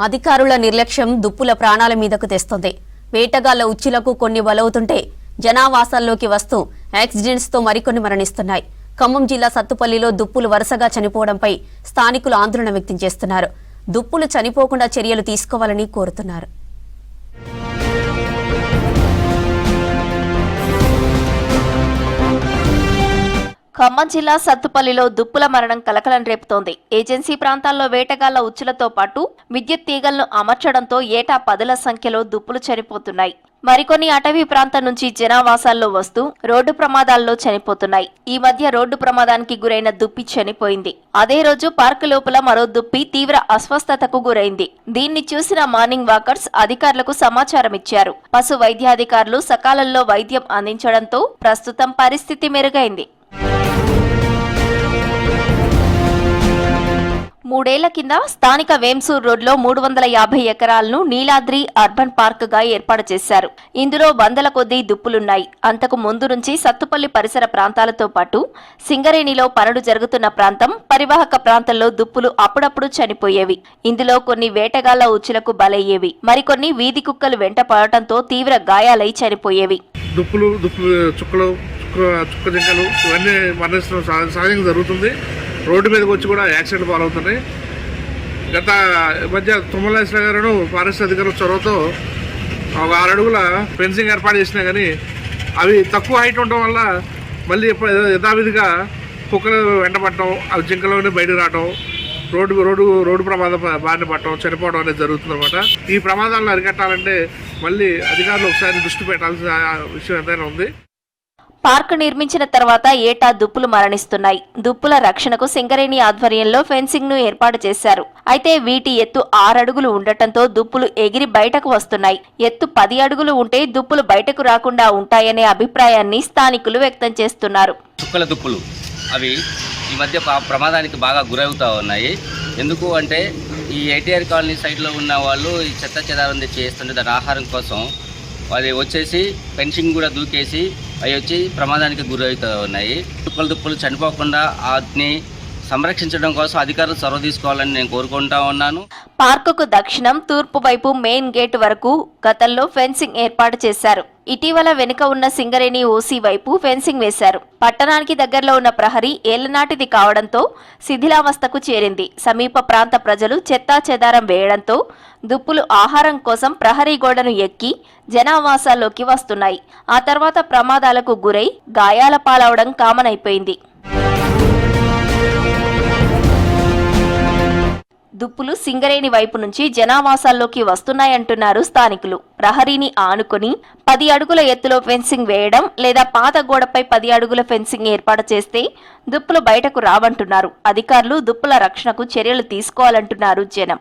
అధికారుల నిర్లక్ష్యం దుప్పుల ప్రాణాల మీదకు తెస్తుంది. వేటగాళ్ల ఉచ్చులకు కొన్ని బలవుతుంటే జనావాసాల్లోకి వస్తూ యాక్సిడెంట్స్ తో మరికొన్ని మరణిస్తున్నాయి. ఖమ్మం జిల్లా సత్తుపల్లిలో దుప్పులు వరుసగా చనిపోవడంపై స్థానికులు ఆందోళన వ్యక్తం చేస్తున్నారు. దుప్పులు చనిపోకుండా చర్యలు తీసుకోవాలని కోరుతున్నారు. ఖమ్మం జిల్లా సత్తుపల్లిలో దుప్పుల మరణం కలకలం రేపుతోంది. ఏజెన్సీ ప్రాంతాల్లో వేటగాళ్ల ఉచ్చులతో పాటు విద్యుత్ తీగలను అమర్చడంతో ఏటా పదుల సంఖ్యలో దుప్పులు చనిపోతున్నాయి. మరికొన్ని అటవీ ప్రాంతం నుంచి జనావాసాల్లో వస్తూ రోడ్డు ప్రమాదాల్లో చనిపోతున్నాయి. ఈ మధ్య రోడ్డు ప్రమాదానికి గురైన దుప్పి చనిపోయింది. అదే రోజు పార్కు లోపల మరో దుప్పి తీవ్ర అస్వస్థతకు గురైంది. దీన్ని చూసిన మార్నింగ్ వాకర్స్ అధికారులకు సమాచారం ఇచ్చారు. పశు వైద్యాధికారులు సకాలంలో వైద్యం అందించడంతో ప్రస్తుతం పరిస్థితి మెరుగైంది. 3 ఏళ్ల కింద స్థానిక వేంసూర్ రోడ్లో 350 ఎకరాలను నీలాద్రి అర్బన్ పార్క్ గా ఏర్పాటు చేశారు. ఇందులో వందల కొద్దీ దుప్పులున్నాయి. అంతకు ముందు నుంచి సత్తుపల్లి పరిసర ప్రాంతాలతో పాటు సింగరేణిలో పనులు జరుగుతున్న ప్రాంతం, పరివాహక ప్రాంతంలో దుప్పులు అప్పుడప్పుడు చనిపోయేవి. ఇందులో కొన్ని వేటగాళ్ల ఉచ్చులకు బలయ్యేవి. మరికొన్ని వీధి కుక్కలు వెంట పడటంతో తీవ్ర గాయాలై చనిపోయేవి. చుక్కజింకలు ఇవన్నీ మరణించడం సహజంగా జరుగుతుంది. రోడ్డు మీదకి వచ్చి కూడా యాక్సిడెంట్ పాలవుతున్నాయి. గత మధ్య తుమ్మలేశ్వర గారు ఫారెస్ట్ అధికారుల చొరవతో 6 అడుగుల ఫెన్సింగ్ ఏర్పాటు చేసినా కానీ అవి తక్కువ హైట్ ఉండటం వల్ల మళ్ళీ యథావిధిగా కుక్కలు వెంటపడటం, అవి జింకలోనే బయటకు రావటం, రోడ్డు ప్రమాదం బారిన పడటం, చనిపోవడం అనేది జరుగుతుంది అనమాట. ఈ ప్రమాదాలను అరికట్టాలంటే మళ్ళీ అధికారులు ఒకసారి దృష్టి పెట్టాల్సిన విషయం ఎంతైనా ఉంది. పార్కు నిర్మించిన తర్వాత ఏటా దుప్పులు మరణిస్తున్నాయి. దుప్పుల రక్షణకు సింగరేణి ఆధ్వర్యంలో ఫెన్సింగ్ ను ఏర్పాటు చేశారు. అయితే వీటి ఎత్తు 6 అడుగులు ఉండటంతో దుప్పులు ఎగిరి బయటకు వస్తున్నాయి. ఎత్తు 10 అడుగులు ఉంటే దుప్పులు బయటకు రాకుండా ఉంటాయనే అభిప్రాయాన్ని స్థానికులు వ్యక్తం చేస్తున్నారు. చుక్కల దుప్పులు అవి ఈ మధ్య ప్రమాదానికి బాగా గురవుతా ఉన్నాయి. ఎందుకు అంటే ఈ ఏటీఆర్ కాలనీ సైడ్లో ఉన్న వాళ్ళు ఈ చెత్త చెదారం తెచ్చి చేస్తుంటే దాని ఆహారం కోసం అది వచ్చేసి ఫెన్సింగ్ కూడా దూకేసి అవి వచ్చి ప్రమాదానికి గురవుతూ ఉన్నాయి. దుప్పులు చనిపోకుండా వాటిని సంరక్షించడం కోసం అధికారులు చొరవ తీసుకోవాలని నేను కోరుకుంటా ఉన్నాను. పార్కుకు దక్షిణం, తూర్పు వైపు మెయిన్ గేట్ వరకు గతంలో ఫెన్సింగ్ ఏర్పాటు చేశారు. ఇటీవల వెనుక ఉన్న సింగరేణి ఓసీ వైపు ఫెన్సింగ్ వేశారు. పట్టణానికి దగ్గరలో ఉన్న ప్రహరీ ఏళ్లనాటిది కావడంతో శిథిలావస్థకు చేరింది. సమీప ప్రాంత ప్రజలు చెత్తా చెదారం వేయడంతో దుప్పులు ఆహారం కోసం ప్రహరీ గోడను ఎక్కి జనావాసాల్లోకి వస్తున్నాయి. ఆ తర్వాత ప్రమాదాలకు గురై గాయాల పాలవడం కామన్ అయిపోయింది. దుప్పులు సింగరేణి వైపు నుంచి జనావాసాల్లోకి వస్తున్నాయంటున్నారు స్థానికులు. ప్రహరీని ఆనుకుని 10 అడుగుల ఎత్తులో ఫెన్సింగ్ వేయడం లేదా పాత గోడపై 10 అడుగుల ఫెన్సింగ్ ఏర్పాటు చేస్తే దుప్పులు బయటకు రావంటున్నారు. అధికారులు దుప్పుల రక్షణకు చర్యలు తీసుకోవాలంటున్నారు జనం.